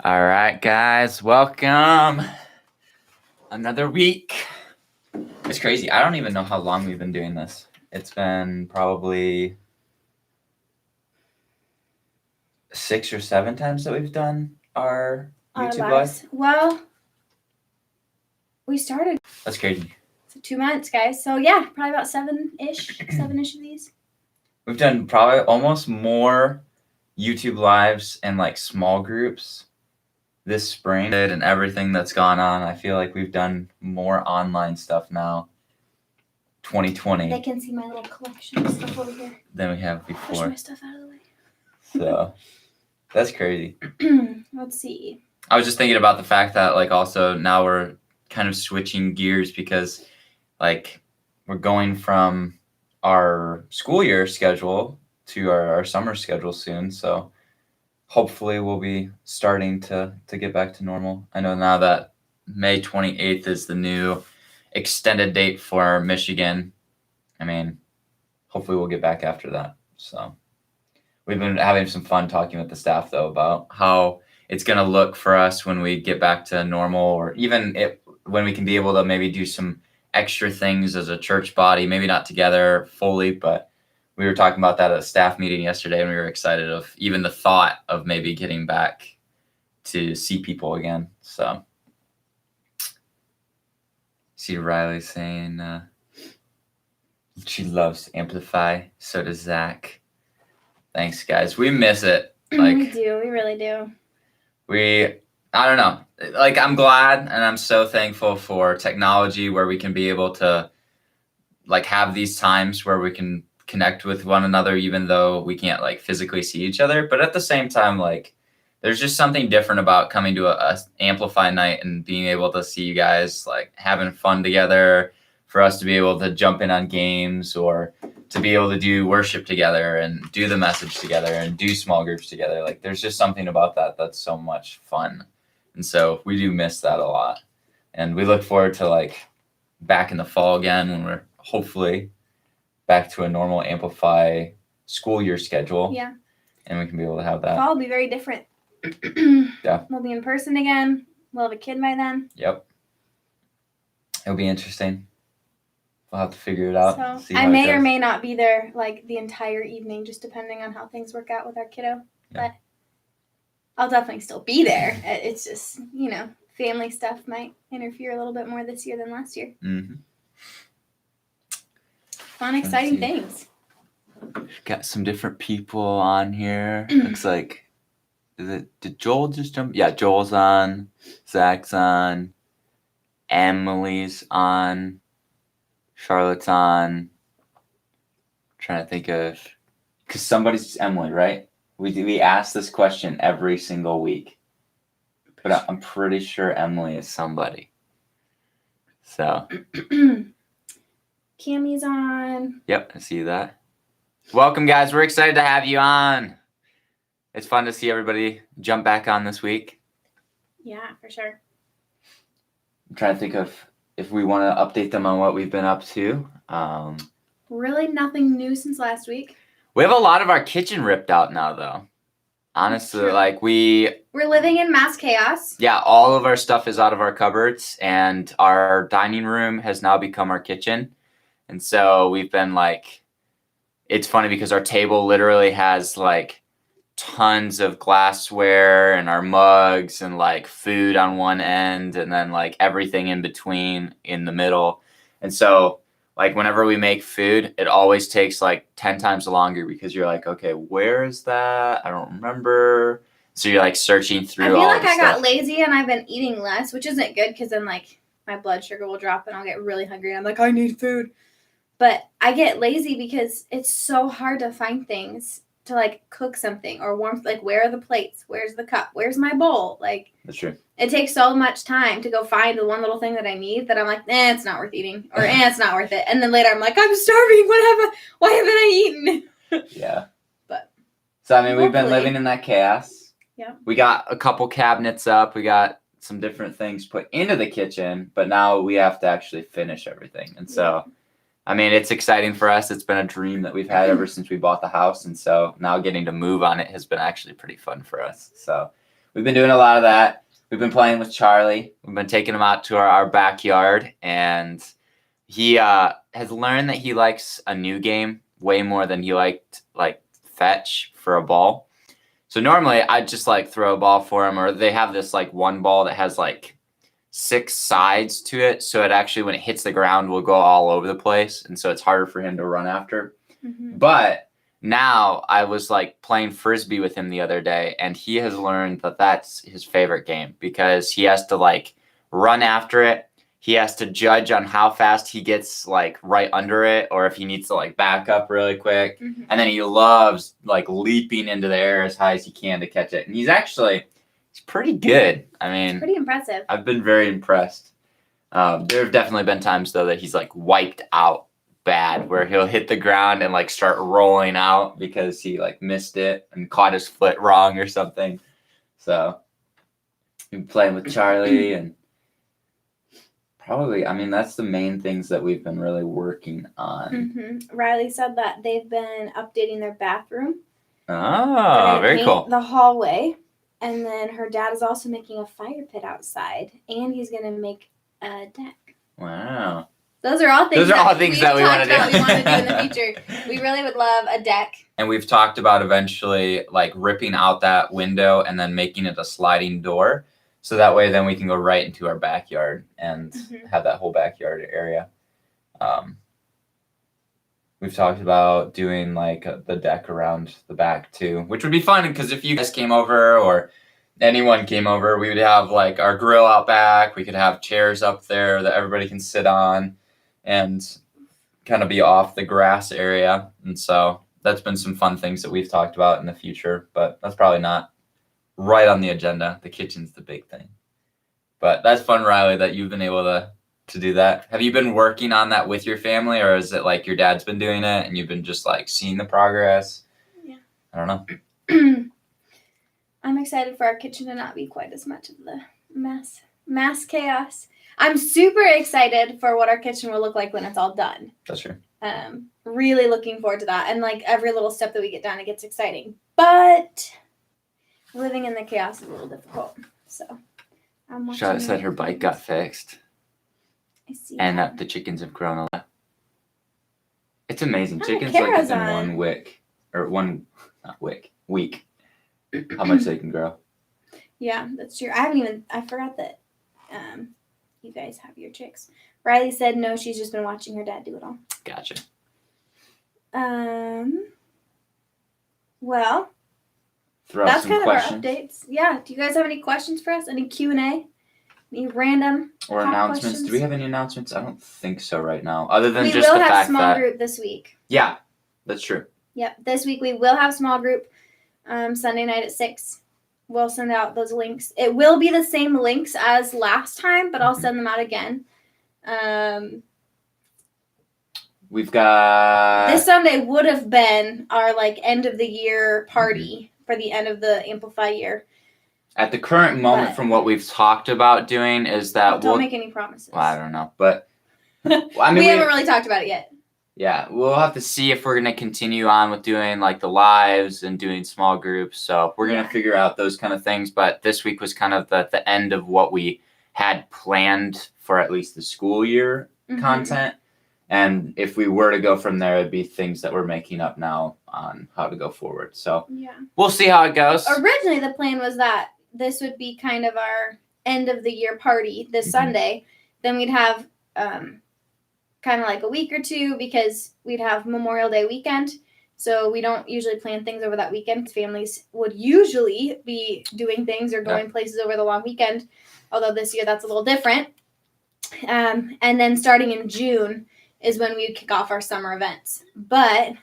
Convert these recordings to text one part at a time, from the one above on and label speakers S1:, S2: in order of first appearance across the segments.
S1: All right, guys, welcome. Another week. It's crazy. I don't even know how long we've been doing this. It's been probably 6 or 7 times that we've done our YouTube live.
S2: Well, we started.
S1: That's crazy.
S2: So 2 months, guys. So yeah, probably about seven-ish of these.
S1: We've done probably almost more YouTube lives and like small groups this spring and everything that's gone on. I feel like we've done more online stuff now, 2020.
S2: They can see my little collection of stuff over here.
S1: Than we have before.
S2: Push my stuff out of the way.
S1: So that's crazy.
S2: Let's see.
S1: I was just thinking about the fact that like also now we're kind of switching gears because like we're going from our school year schedule to our summer schedule soon. So hopefully we'll be starting to get back to normal. I know now that May 28th is the new extended date for Michigan. I mean, hopefully we'll get back after that. So we've been having some fun talking with the staff though about how it's going to look for us when we get back to normal, or even when we can be able to maybe do some extra things as a church body, maybe not together fully, but we were talking about that at a staff meeting yesterday, and we were excited of even the thought of maybe getting back to see people again. So see Riley saying she loves Amplify. So does Zach. Thanks, guys. We miss it. Like,
S2: we do. We really do.
S1: I don't know. Like, I'm glad and I'm so thankful for technology where we can be able to like have these times where we can connect with one another, even though we can't like physically see each other. But at the same time, like there's just something different about coming to a Amplify night and being able to see you guys like having fun together, for us to be able to jump in on games or to be able to do worship together and do the message together and do small groups together. Like there's just something about that that's so much fun. And so we do miss that a lot. And we look forward to like back in the fall again when we're hopefully back to a normal Amplify school year schedule.
S2: Yeah.
S1: And we can be able to have that.
S2: Fall will be very different.
S1: Yeah.
S2: We'll be in person again. We'll have a kid by then.
S1: Yep. It'll be interesting. We'll have to figure it out.
S2: So I may or may not be there like the entire evening, just depending on how things work out with our kiddo. Yeah. But I'll definitely still be there. It's just, family stuff might interfere a little bit more this year than last year.
S1: Mm-hmm.
S2: Fun, exciting things.
S1: Got some different people on here. Looks like, did Joel just jump? Yeah, Joel's on. Zach's on. Emily's on. Charlotte's on. Trying to think of, because somebody's Emily, right? We ask this question every single week, but I'm pretty sure Emily is somebody. So.
S2: Cammy's on.
S1: Yep, I see that. Welcome, guys. We're excited to have you on. It's fun to see everybody jump back on this week.
S2: Yeah, for sure.
S1: I'm trying to think of if we want to update them on what we've been up to.
S2: Really nothing new since last week.
S1: We have a lot of our kitchen ripped out now, though. Honestly, like we're
S2: living in mass chaos.
S1: Yeah, all of our stuff is out of our cupboards, and our dining room has now become our kitchen. And so we've been like, it's funny because our table literally has like tons of glassware and our mugs and like food on one end and then like everything in between in the middle. And so like whenever we make food, it always takes like 10 times longer because you're like, okay, where is that? I don't remember. So you're like searching through all
S2: I feel like I
S1: stuff.
S2: got lazy and I've been eating less, which isn't good because then like my blood sugar will drop and I'll get really hungry. And I'm like, I need food. But I get lazy because it's so hard to find things to like cook something or warm. Like, where are the plates? Where's the cup? Where's my bowl? Like,
S1: that's true.
S2: It takes so much time to go find the one little thing that I need that I'm like, it's not worth eating, or it's not worth it. And then later I'm like, I'm starving. Why haven't I eaten?
S1: Yeah.
S2: But
S1: so I mean, we've been living in that chaos.
S2: Yeah.
S1: We got a couple cabinets up. We got some different things put into the kitchen, but now we have to actually finish everything. And so. Yeah. I mean, it's exciting for us. It's been a dream that we've had ever since we bought the house. And so now getting to move on it has been actually pretty fun for us. So we've been doing a lot of that. We've been playing with Charlie. We've been taking him out to our backyard, and he has learned that he likes a new game way more than he liked like fetch for a ball. So normally I'd just like throw a ball for him, or they have this like one ball that has like 6 sides to it, so it actually when it hits the ground will go all over the place, and so it's harder for him to run after. But now I was like playing frisbee with him the other day, and he has learned that that's his favorite game because he has to like run after it. He has to judge on how fast he gets like right under it, or if he needs to like back up really quick. And then he loves like leaping into the air as high as he can to catch it. And he's pretty good. I mean,
S2: It's pretty impressive.
S1: I've been very impressed. There have definitely been times though that he's like wiped out bad, where he'll hit the ground and like start rolling out because he like missed it and caught his foot wrong or something. So we've been playing with Charlie, and probably, I mean, that's the main things that we've been really working on.
S2: Riley said that they've been updating their bathroom.
S1: Oh, very cool.
S2: The hallway, and then her dad is also making a fire pit outside, and he's gonna make a deck.
S1: Wow.
S2: Those are all things
S1: that we want to do.
S2: We want to do in the future. We really would love a deck.
S1: And we've talked about eventually like ripping out that window and then making it a sliding door. So that way then we can go right into our backyard and have that whole backyard area. We've talked about doing like the deck around the back too, which would be fun because if you guys came over or anyone came over, we would have like our grill out back. We could have chairs up there that everybody can sit on and kind of be off the grass area. And so that's been some fun things that we've talked about in the future, but that's probably not right on the agenda. The kitchen's the big thing. But that's fun, Riley, that you've been able to do that. Have you been working on that with your family, or is it like your dad's been doing it and you've been just like seeing the progress?
S2: Yeah.
S1: I don't know.
S2: I'm excited for our kitchen to not be quite as much of the mass chaos. I'm super excited for what our kitchen will look like when it's all done.
S1: That's true.
S2: Really looking forward to that. And like every little step that we get done, it gets exciting. But living in the chaos is a little difficult. So I'm watching.
S1: Charlotte said her bike got fixed.
S2: I see.
S1: And that the chickens have grown a lot. It's amazing.
S2: Oh,
S1: Chickens
S2: Kara's
S1: like within
S2: on.
S1: week. How much they can grow.
S2: Yeah, that's true. I forgot that you guys have your chicks. Riley said no, she's just been watching her dad do it all.
S1: Gotcha.
S2: Well,
S1: Throw
S2: that's
S1: some
S2: kind
S1: questions.
S2: of our updates. Yeah. Do you guys have any questions for us? Any Q&A? Any random
S1: Or
S2: top
S1: announcements?
S2: questions?
S1: Do we have any announcements? I don't think so right now. Other than
S2: We
S1: just
S2: will
S1: the
S2: have
S1: fact
S2: small
S1: that
S2: group this week.
S1: yeah, that's true.
S2: Yep, this week we will have small group. Sunday night at 6. We'll send out those links. It will be the same links as last time, but I'll send them out again.
S1: We've got
S2: This Sunday would have been our like end of the year party for the end of the Amplify year.
S1: at the current moment,
S2: But-
S1: from what we've talked about doing, is that
S2: Don't make any promises.
S1: well, I don't know, but I mean,
S2: we haven't really talked about it yet.
S1: Yeah, we'll have to see if we're going to continue on with doing like the lives and doing small groups. So we're going to figure out those kind of things. But this week was kind of the end of what we had planned for at least the school year content. And if we were to go from there, it'd be things that we're making up now on how to go forward. So we'll see how it goes.
S2: Originally, the plan was that this would be kind of our end of the year party this Sunday. Then we'd have kind of like a week or two because we'd have Memorial Day weekend. So we don't usually plan things over that weekend. Families would usually be doing things or going places over the long weekend. Although this year that's a little different. And then starting in June is when we would kick off our summer events. But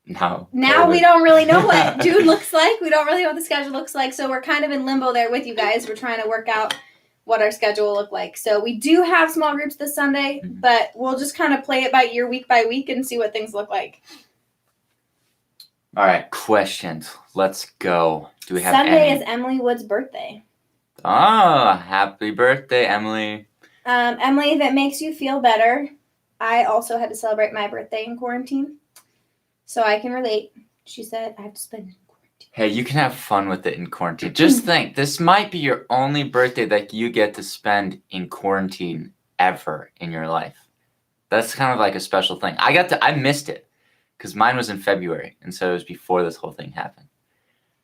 S2: now we don't really know what June looks like. We don't really know what the schedule looks like. So we're kind of in limbo there with you guys. We're trying to work out what our schedule will look like. So we do have small groups this Sunday, but we'll just kind of play it by ear week by week and see what things look like.
S1: All right, questions. Let's go. Do we have
S2: Sunday
S1: any?
S2: is Emily Wood's birthday.
S1: Oh, happy birthday, Emily.
S2: Emily, if it makes you feel better, I also had to celebrate my birthday in quarantine. So I can relate. She said, I have to spend it in quarantine.
S1: Hey, you can have fun with it in quarantine. Just think, this might be your only birthday that you get to spend in quarantine ever in your life. That's kind of like a special thing. I missed it because mine was in February, and so it was before this whole thing happened.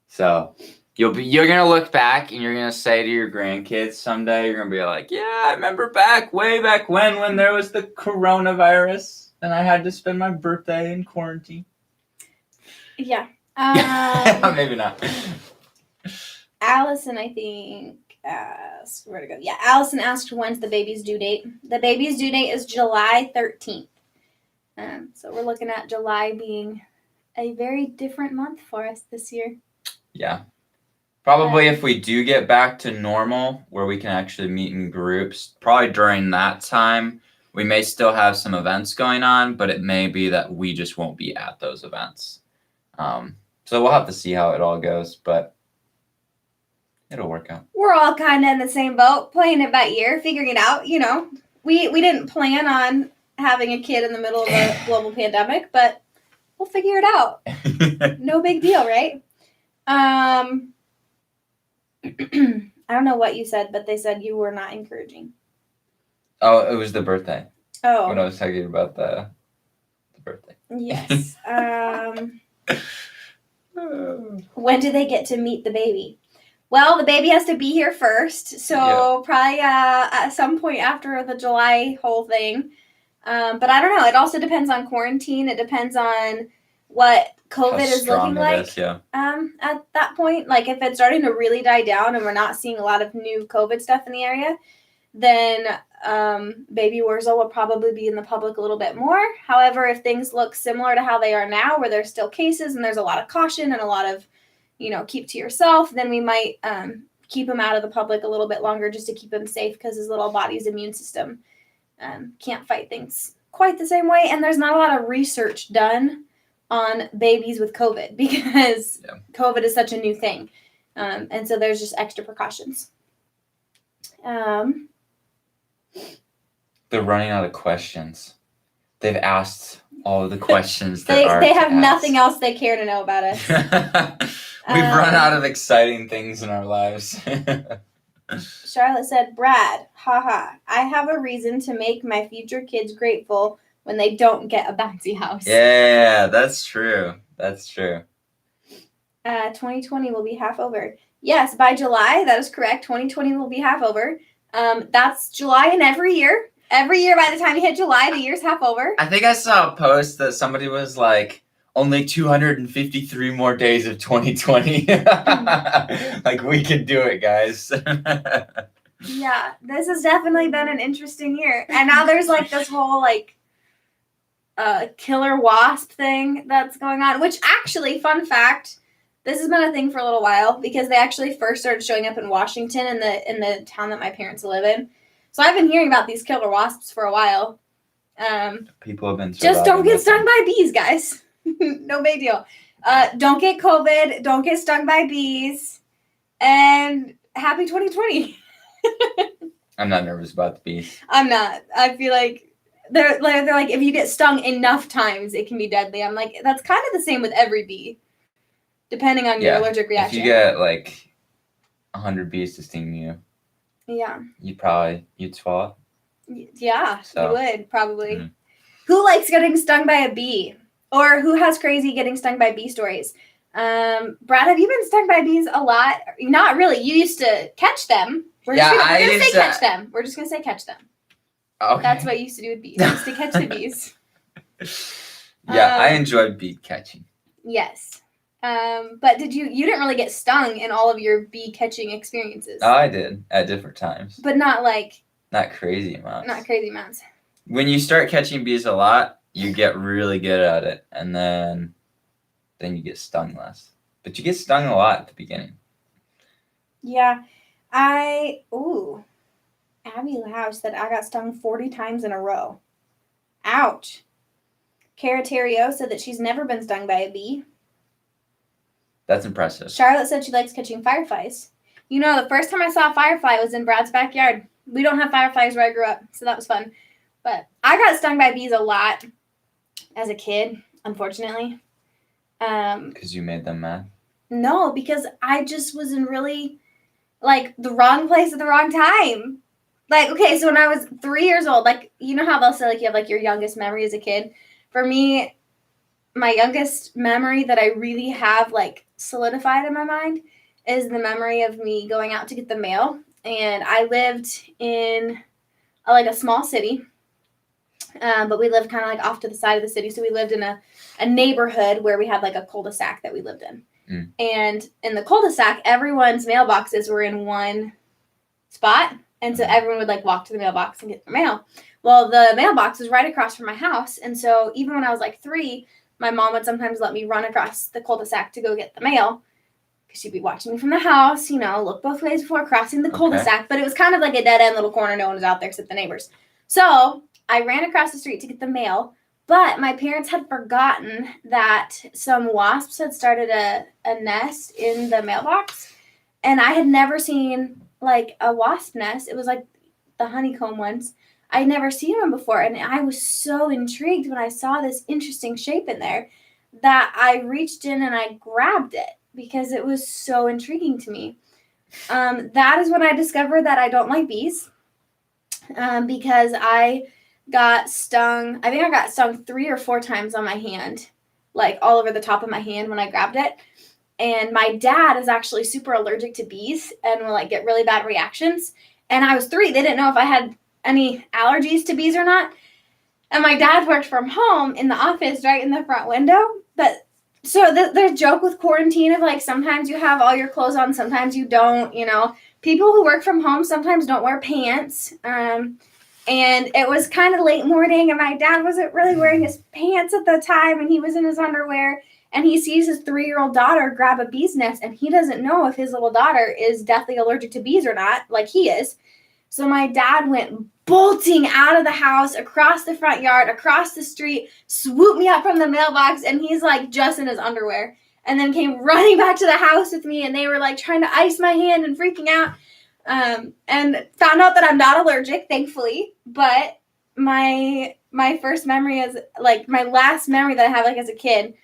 S1: So you're gonna look back and you're gonna say to your grandkids someday, you're gonna be like, yeah, I remember way back when there was the coronavirus and I had to spend my birthday in quarantine.
S2: Yeah.
S1: Maybe not.
S2: Allison, I think, asked, where to go? Yeah, Allison asked when's the baby's due date. The baby's due date is July 13th. So we're looking at July being a very different month for us this year.
S1: Yeah. Probably if we do get back to normal, where we can actually meet in groups, probably during that time, we may still have some events going on, but it may be that we just won't be at those events. So we'll have to see how it all goes, but it'll work out.
S2: We're all kind of in the same boat, playing it by ear, figuring it out. You know, we didn't plan on having a kid in the middle of a global pandemic, but we'll figure it out. No big deal, right? I don't know what you said, but they said you were not encouraging.
S1: Oh, it was the birthday.
S2: Oh.
S1: When I was talking about the birthday.
S2: Yes. When do they get to meet the baby? Well, the baby has to be here first, so probably at some point after the July whole thing. But I don't know. It also depends on quarantine. It depends on what COVID is looking like at that point. Like if it's starting to really die down and we're not seeing a lot of new COVID stuff in the area, then baby Wurzel will probably be in the public a little bit more. However, if things look similar to how they are now, where there's still cases and there's a lot of caution and a lot of, keep to yourself, then we might keep him out of the public a little bit longer just to keep him safe because his little body's immune system can't fight things quite the same way. And there's not a lot of research done on babies with COVID because COVID is such a new thing. And so there's just extra precautions.
S1: They're running out of questions. They've asked all of the questions
S2: they have nothing else they care to know about us.
S1: We've run out of exciting things in our lives.
S2: Charlotte said, Brad, haha, I have a reason to make my future kids grateful when they don't get a bouncy house.
S1: Yeah, that's true. That's true.
S2: 2020 will be half over. Yes, by July, that is correct. 2020 will be half over. That's July and every year. Every year by the time you hit July, the year's half over.
S1: I think I saw a post that somebody was like, only 253 more days of 2020. Like, we can do it, guys.
S2: Yeah, this has definitely been an interesting year. And now there's like this whole killer wasp thing that's going on, which actually, fun fact, this has been a thing for a little while because they actually first started showing up in Washington in the town that my parents live in. So I've been hearing about these killer wasps for a while.
S1: People have been
S2: just don't get stung by bees, guys. No big deal. Don't get COVID. Don't get stung by bees. And happy 2020.
S1: I'm not nervous about the bees.
S2: I'm not. I feel like they're like if you get stung enough times, it can be deadly. I'm like that's kind of the same with every bee, depending on your allergic reaction.
S1: If you get like 100 bees to sting you, you'd swallow.
S2: Yeah, you would probably. Mm-hmm. Who likes getting stung by a bee? Or who has crazy getting stung by bee stories? Brad, have you been stung by bees a lot? Not really. You used to catch them. We're just gonna say catch them. We're just going to say catch them. Okay. That's what you used to do with bees. You used to catch the bees.
S1: I enjoyed bee catching.
S2: Yes. But you didn't really get stung in all of your bee catching experiences.
S1: Oh, I did at different times.
S2: But not
S1: crazy amounts.
S2: Not crazy amounts.
S1: When you start catching bees a lot, you get really good at it, and then you get stung less. But you get stung a lot at the beginning. Yeah.
S2: Abby Lau said I got stung 40 times in a row. Ouch. Cara Terrio said that she's never been stung by a bee.
S1: That's impressive.
S2: Charlotte said she likes catching fireflies. The first time I saw a firefly was in Brad's backyard. We don't have fireflies where I grew up, so that was fun. But I got stung by bees a lot as a kid, unfortunately.
S1: Because you made them mad?
S2: No, because I just was in really, like, the wrong place at the wrong time. Like, okay, so when I was 3 years old, like, you know how they'll say, like, you have, like, your youngest memory as a kid? For me, my youngest memory that I really have, like, solidified in my mind is the memory of me going out to get the mail. And I lived in, like, a small city, but we lived kind of, like, off to the side of the city. So we lived in a neighborhood where we had, like, a cul-de-sac that we lived in. And in the cul-de-sac, everyone's mailboxes were in one spot. And so everyone would, like, walk to the mailbox and get their mail. Well, the mailbox was right across from my house. And so even when I was, like, 3, my mom would sometimes let me run across the cul-de-sac to go get the mail because she'd be watching me from the house, look both ways before crossing the cul-de-sac. But it was kind of like a dead-end little corner. No one was out there except the neighbors. So I ran across the street to get the mail. But my parents had forgotten that some wasps had started a nest in the mailbox. And I had never seen, like, a wasp nest. It was, like, the honeycomb ones. I'd never seen one before. And I was so intrigued when I saw this interesting shape in there that I reached in and I grabbed it because it was so intriguing to me. That is when I discovered that I don't like bees because I got stung. I think I got stung 3 or 4 times on my hand, like all over the top of my hand when I grabbed it. And my dad is actually super allergic to bees and will, like, get really bad reactions. And I was 3. They didn't know if I had any allergies to bees or not. And my dad worked from home in the office right in the front window. But so the joke with quarantine of, like, sometimes you have all your clothes on, sometimes you don't, People who work from home sometimes don't wear pants. And it was kind of late morning, and my dad wasn't really wearing his pants at the time, and he was in his underwear, and he sees his 3-year-old daughter grab a bee's nest, and he doesn't know if his little daughter is deathly allergic to bees or not, like he is. So my dad went bolting out of the house, across the front yard, across the street, swooped me up from the mailbox, and he's, like, just in his underwear, and then came running back to the house with me, and they were, like, trying to ice my hand and freaking out. And found out that I'm not allergic, thankfully, but my first memory is, like, my last memory that I have, like, as a kid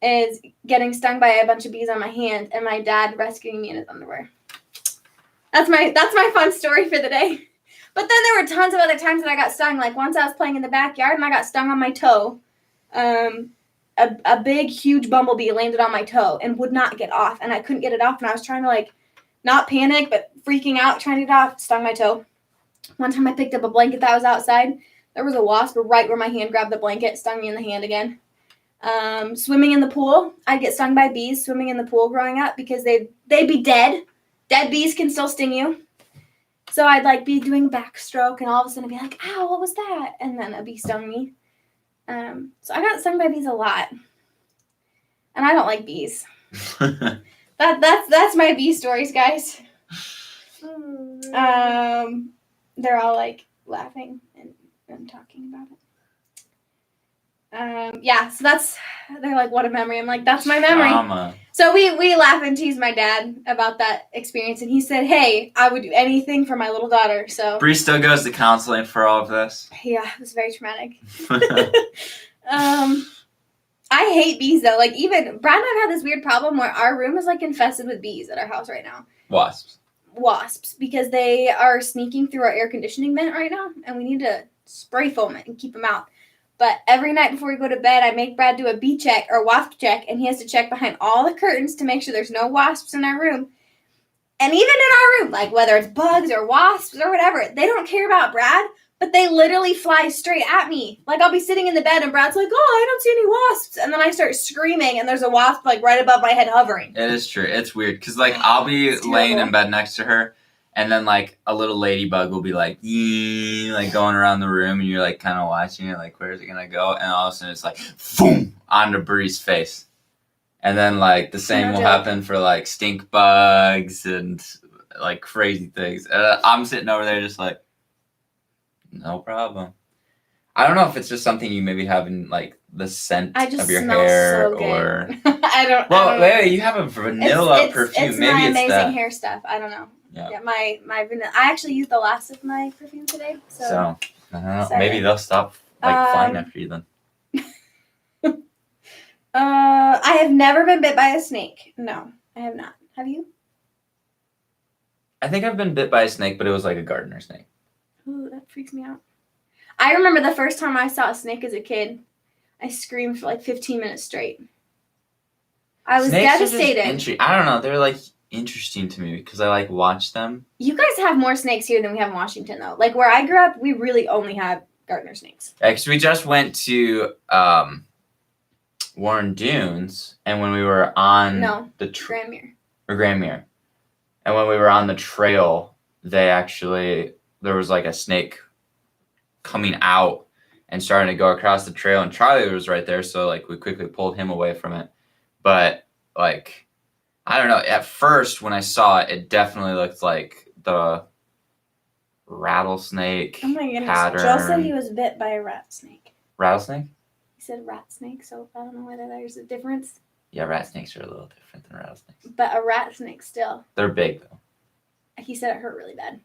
S2: is getting stung by a bunch of bees on my hand and my dad rescuing me in his underwear. That's my fun story for the day. But then there were tons of other times that I got stung. Like, once I was playing in the backyard and I got stung on my toe. A big, huge bumblebee landed on my toe and would not get off, and I couldn't get it off, and I was trying to, like, not panic, but freaking out, trying to get off, stung my toe. One time I picked up a blanket that was outside. There was a wasp right where my hand grabbed the blanket, stung me in the hand again. Swimming in the pool. I'd get stung by bees swimming in the pool growing up because they'd be dead. Dead bees can still sting you. So I'd, like, be doing backstroke, and all of a sudden I'd be like, ow, what was that? And then a bee stung me. So I got stung by bees a lot. And I don't like bees. That's my bee stories, guys. They're all, like, laughing and talking about it. Yeah, so they're like, what a memory. I'm like, that's my memory.
S1: Trauma.
S2: So we laugh and tease my dad about that experience, and he said, hey, I would do anything for my little daughter. So
S1: Bree still goes to counseling for all of this.
S2: Yeah, it was very traumatic. I hate bees, though. Like, even Brad and I have had this weird problem where our room is, like, infested with bees at our house right now. Wasps, because they are sneaking through our air conditioning vent right now, and we need to spray foam it and keep them out. But every night before we go to bed, I make Brad do a bee check or wasp check, and he has to check behind all the curtains to make sure there's no wasps in our room. And even in our room, like, whether it's bugs or wasps or whatever, they don't care about Brad, but they literally fly straight at me. Like, I'll be sitting in the bed, and Brad's like, oh, I don't see any wasps. And then I start screaming, and there's a wasp, like, right above my head hovering.
S1: It is true. It's weird, because, like, I'll be laying in bed next to her, and then, like, a little ladybug will be, like, like, going around the room, and you're, like, kind of watching it, like, where is it going to go? And all of a sudden, it's like, boom, onto Bree's face. And then, like, the same will happen for, like, stink bugs and, like, crazy things. I'm sitting over there just, like, no problem. I don't know if it's just something you maybe have in, like, the scent of your hair,
S2: so
S1: or
S2: I don't.
S1: Well, wait, you have a vanilla perfume.
S2: It's
S1: maybe
S2: my
S1: it's
S2: amazing
S1: that.
S2: hair stuff. I don't know.
S1: Yeah,
S2: my vanilla. I actually used the last of my perfume today. So
S1: I don't know. Maybe they'll stop, like, flying after you then.
S2: I have never been bit by a snake. No, I have not. Have you?
S1: I think I've been bit by a snake, but it was like a gardener snake.
S2: Ooh, that freaks me out. I remember the first time I saw a snake as a kid, I screamed for like 15 minutes straight. I was
S1: Snakes
S2: devastated.
S1: I don't know. They're like interesting to me because I like watch them.
S2: You guys have more snakes here than we have in Washington, though. Like where I grew up, we really only had gardener snakes.
S1: Because we just went to Warren Dunes, and when we were on the
S2: Grandmere.
S1: Grandmere, and when we were on the trail, there was like a snake coming out and starting to go across the trail, and Charlie was right there, so like we quickly pulled him away from it. But like, I don't know. At first, when I saw it, it definitely looked like the rattlesnake.
S2: Oh my goodness!
S1: Pattern.
S2: Joel said he was bit by a rat snake.
S1: Rattlesnake?
S2: He said rat snake, so I don't know whether there's a difference.
S1: Yeah, rat snakes are a little different than rattlesnakes.
S2: But a rat snake still.
S1: They're big though.
S2: He said it hurt really bad.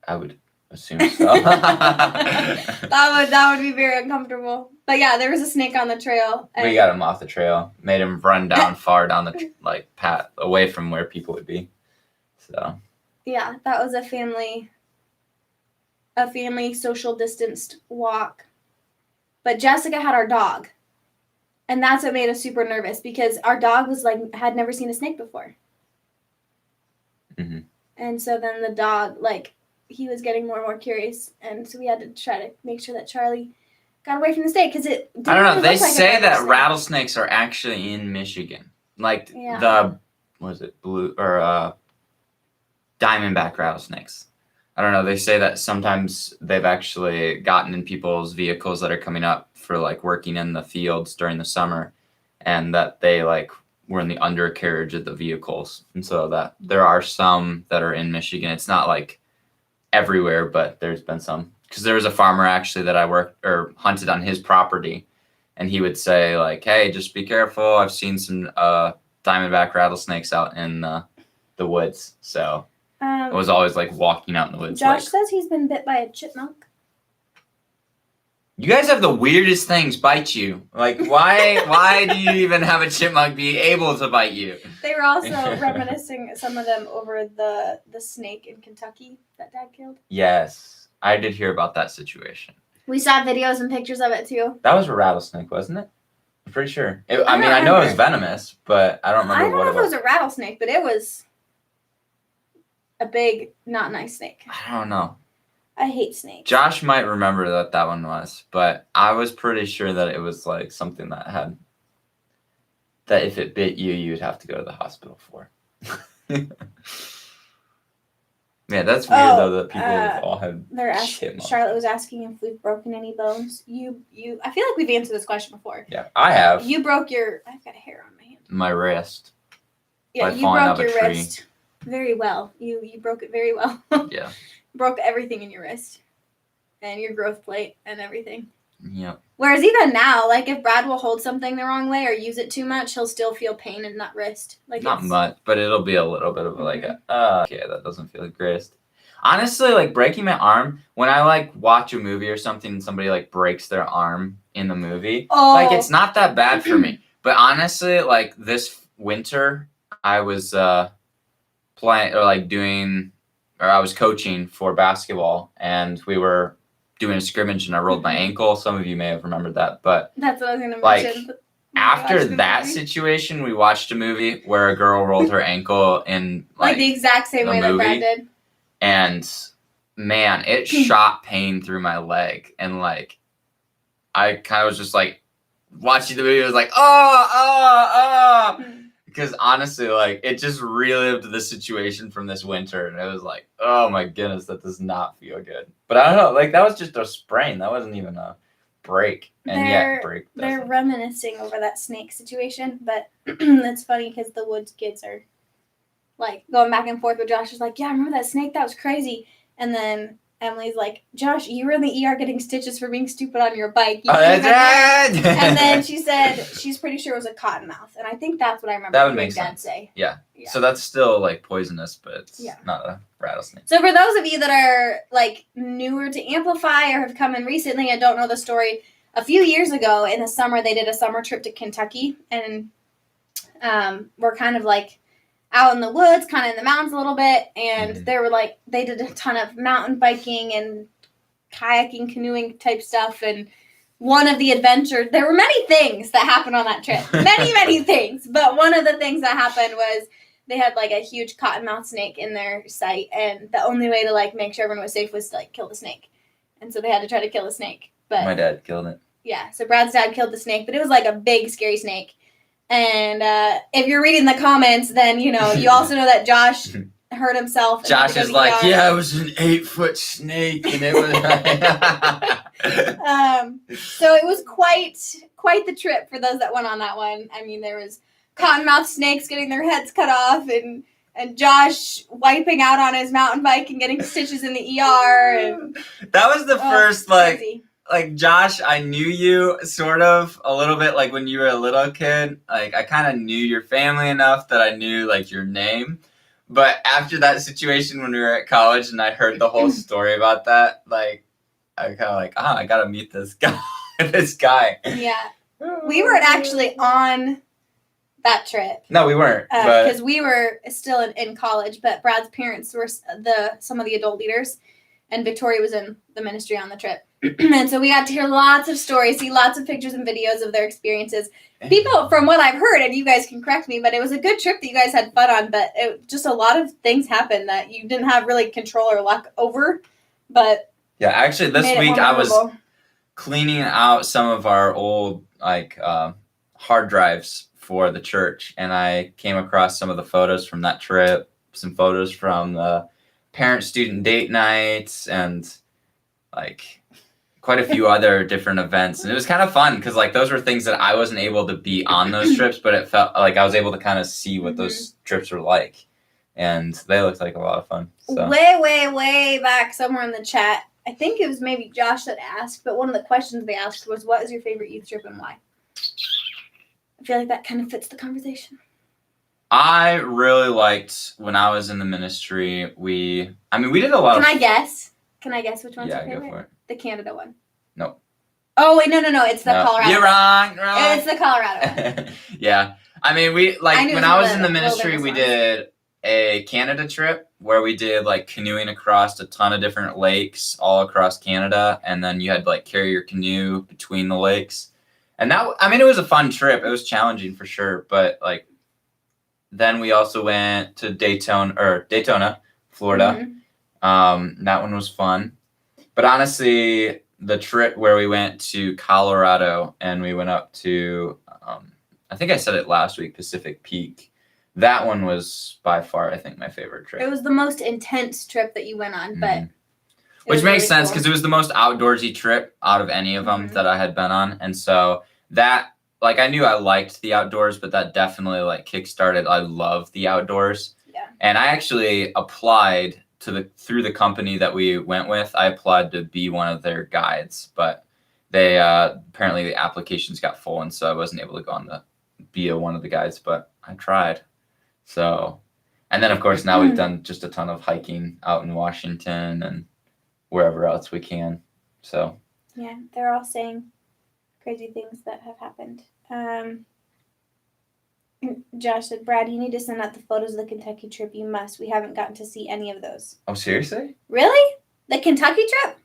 S1: I would assume so.
S2: that would be very uncomfortable. But yeah, there was a snake on the trail.
S1: We got him off the trail. Made him run down far down the path away from where people would be. So.
S2: Yeah, that was a family social distanced walk. But Jessica had our dog. And that's what made us super nervous because our dog was like had never seen a snake before.
S1: Mm-hmm.
S2: And so then the dog, like, he was getting more and more curious, and so we had to try to make sure that Charlie got away from the snake because it.
S1: I don't know. They say that rattlesnakes are actually in Michigan, like the blue or diamondback rattlesnakes. I don't know. They say that sometimes they've actually gotten in people's vehicles that are coming up for like working in the fields during the summer, and that they like were in the undercarriage of the vehicles, and so that there are some that are in Michigan. It's not like everywhere, but there's been some. Because there was a farmer actually that I worked or hunted on his property, and he would say like, "Hey, just be careful. I've seen some diamondback rattlesnakes out in the woods." So I was always like walking out in the woods.
S2: Josh says he's been bit by a chipmunk.
S1: You guys have the weirdest things bite you. Like, why do you even have a chipmunk be able to bite you?
S2: They were also reminiscing some of them over the snake in Kentucky that Dad killed.
S1: Yes, I did hear about that situation.
S2: We saw videos and pictures of it too.
S1: That was a rattlesnake, wasn't it? I'm pretty sure. I know it was venomous, but I don't remember what it was.
S2: I don't know if it was a rattlesnake, but it was a big, not nice snake.
S1: I don't know.
S2: I hate snakes.
S1: Josh might remember that one was, but I was pretty sure that it was like something that if it bit you, you'd have to go to the hospital for. Yeah, that's weird though that people have all had.
S2: Charlotte was asking if we've broken any bones. I feel like we've answered this question before.
S1: Yeah, I have.
S2: You broke I've got hair on my hand.
S1: My wrist.
S2: Yeah, you broke your wrist very well. You broke it very well.
S1: Yeah.
S2: Broke everything in your wrist and your growth plate and everything.
S1: Yep.
S2: Whereas even now, like if Brad will hold something the wrong way or use it too much, he'll still feel pain in that wrist. Like
S1: not much, but it'll be a little bit of like okay, that doesn't feel the greatest. Honestly, like breaking my arm, when I like watch a movie or something and somebody like breaks their arm in the movie, like it's not that bad for me. But honestly, like this winter, I was playing or like doing. Or I was coaching for basketball, and we were doing a scrimmage, and I rolled my ankle. Some of you may have remembered that, but
S2: that's what I was going to mention.
S1: Like, after that situation, we watched a movie where a girl rolled her ankle in like
S2: the exact same way that Brad did.
S1: And man, it shot pain through my leg, and like I kind of was just like watching the movie. I was like, oh. Because honestly, like, it just relived the situation from this winter, and it was like, oh my goodness, that does not feel good. But I don't know, like, that was just a sprain. That wasn't even a break. And
S2: they're reminiscing over that snake situation, but it's funny because the Woods kids are, like, going back and forth with Josh. Is like, yeah, remember that snake? That was crazy. And then Emily's like, Josh, you were in the ER getting stitches for being stupid on your bike.
S1: That's right.
S2: And then she said she's pretty sure it was a cottonmouth. And I think that's what I remember.
S1: That would make sense.
S2: Say.
S1: Yeah. So that's still like poisonous, but it's not a rattlesnake.
S2: So for those of you that are like newer to Amplify or have come in recently and don't know the story, a few years ago in the summer they did a summer trip to Kentucky, and we're kind of like out in the woods, kind of in the mountains a little bit, and
S1: Mhm.
S2: they did a ton of mountain biking and kayaking, canoeing type stuff, and one of the adventures, there were many things that happened on that trip. Many things. But one of the things that happened was they had like a huge cottonmouth snake in their sight, and the only way to like make sure everyone was safe was to like kill the snake. And so they had to try to kill the snake. But
S1: My dad killed it.
S2: yeah, so Brad's dad killed the snake, but it was like a big, scary snake. And if you're reading the comments, then you also know that Josh hurt himself. And
S1: Josh is like, yeah, it was an 8-foot snake, and it was.
S2: So it was quite the trip for those that went on that one. I mean, there was cottonmouth snakes getting their heads cut off, and Josh wiping out on his mountain bike and getting stitches in the ER. And
S1: that was the first
S2: crazy.
S1: Like Josh, I knew you sort of a little bit like when you were a little kid. Like I kind of knew your family enough that I knew like your name. But after that situation when we were at college and I heard the whole story about that, like I kind of like, I gotta meet this guy. This guy.
S2: Yeah, we weren't actually on that trip.
S1: No, we weren't.
S2: Because we were still in college, but Brad's parents were some of the adult leaders, and Victoria was in the ministry on the trip. And so we got to hear lots of stories, see lots of pictures and videos of their experiences. People, from what I've heard, and you guys can correct me, but it was a good trip that you guys had fun on, but just a lot of things happened that you didn't have really control or luck over. But
S1: yeah, actually this week I was cleaning out some of our old hard drives for the church, and I came across some of the photos from that trip, some photos from the parent-student date nights, and like quite a few other different events. And it was kind of fun because like those were things that I wasn't able to be on those trips, but it felt like I was able to kind of see what those trips were like, and they looked like a lot of fun. So.
S2: Way back somewhere in the chat, I think it was maybe Josh that asked, but one of the questions they asked was, what is your favorite youth trip and why? I feel like that kind of fits the conversation.
S1: I really liked when I was in the ministry. We did a lot
S2: of... Can I guess which one's your favorite? Go for it. The Canada one.
S1: No.
S2: Oh, wait, no. It's the Colorado
S1: You're wrong.
S2: It's the Colorado one.
S1: Yeah. I mean, when I was in the ministry, we did a Canada trip where we did like canoeing across a ton of different lakes all across Canada. And then you had to like carry your canoe between the lakes. And it was a fun trip. It was challenging for sure. But like, then we also went to Daytona, Florida. Mm-hmm. That one was fun. But honestly, the trip where we went to Colorado and we went up to, I think I said it last week, Pacific Peak. That one was by far, I think, my favorite trip. It
S2: was the most intense trip that you went on, but...
S1: Which makes sense because it was the most outdoorsy trip out of any of them that I had been on. And so that, like, I knew I liked the outdoors, but that definitely, like, kickstarted. I love the outdoors.
S2: Yeah.
S1: And I actually applied through the company that we went with. I applied to be one of their guides, but they apparently the applications got full, and so I wasn't able to go on be one of the guides, but I tried. So, and then of course now we've done just a ton of hiking out in Washington and wherever else we can. So
S2: yeah, they're all saying crazy things that have happened. Josh said, Brad, you need to send out the photos of the Kentucky trip. You must. We haven't gotten to see any of those.
S1: Oh, seriously?
S2: Really? The Kentucky trip?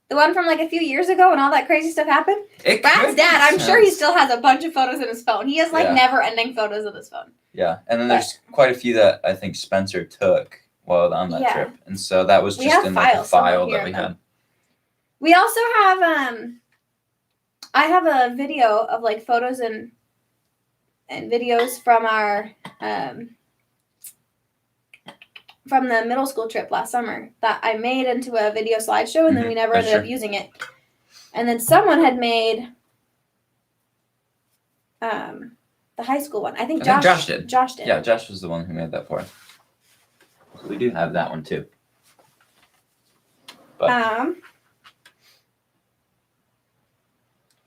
S2: The one from like a few years ago when all that crazy stuff happened? Brad's dad, I'm sure he still has a bunch of photos in his phone. He has never-ending photos on his phone.
S1: Yeah, and then there's quite a few that I think Spencer took while on that trip. And so that was just in like a file that we had.
S2: We also have, I have a video of like photos and videos from our from the middle school trip last summer that I made into a video slideshow, and then we never ended up using it. And then someone had made the high school one. I think Josh did. Josh did.
S1: Yeah, Josh was the one who made that for us. So we do have that one too. But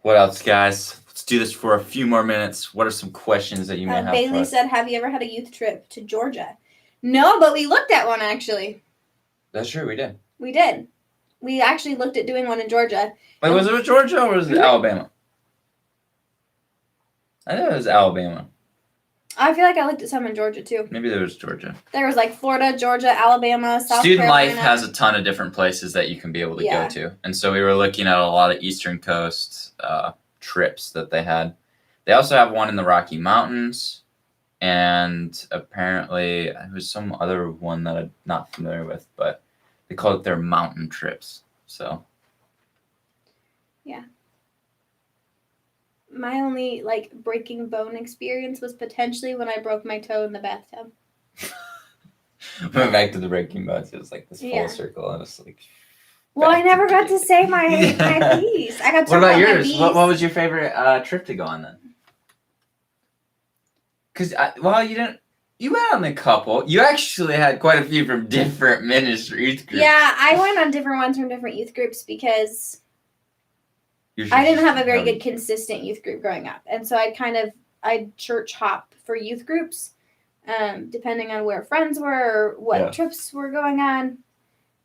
S1: what else, guys? Let's do this for a few more minutes. What are some questions that you may have?
S2: Bailey said, have you ever had a youth trip to Georgia? No, but we looked at one, actually.
S1: That's true, we did.
S2: We did. We actually looked at doing one in Georgia.
S1: Wait, was it Georgia or was it Alabama? I know it was Alabama.
S2: I feel like I looked at some in Georgia too.
S1: Maybe there was Georgia.
S2: There was like Florida, Georgia, Alabama, South
S1: Student
S2: Carolina.
S1: Life has a ton of different places that you can be able to
S2: Yeah.
S1: go to. And so we were looking at a lot of Eastern Coast trips that they had. They also have one in the Rocky Mountains. And apparently it was some other one that I'm not familiar with, but they call it their mountain trips. So
S2: yeah. My only like breaking bone experience was potentially when I broke my toe in the bathtub.
S1: we went back to the breaking bones. It was like this full
S2: Yeah.
S1: circle, and it's like.
S2: Well, I never got to say my piece. I got to
S1: What about
S2: my
S1: yours?
S2: piece.
S1: What was your favorite trip to go on then? Because you didn't. You went on a couple. You actually had quite a few from different ministries.
S2: Yeah, I went on different ones from different youth groups because I didn't have a very good consistent youth group growing up. And so I'd church hop for youth groups, depending on where friends were or what trips were going on,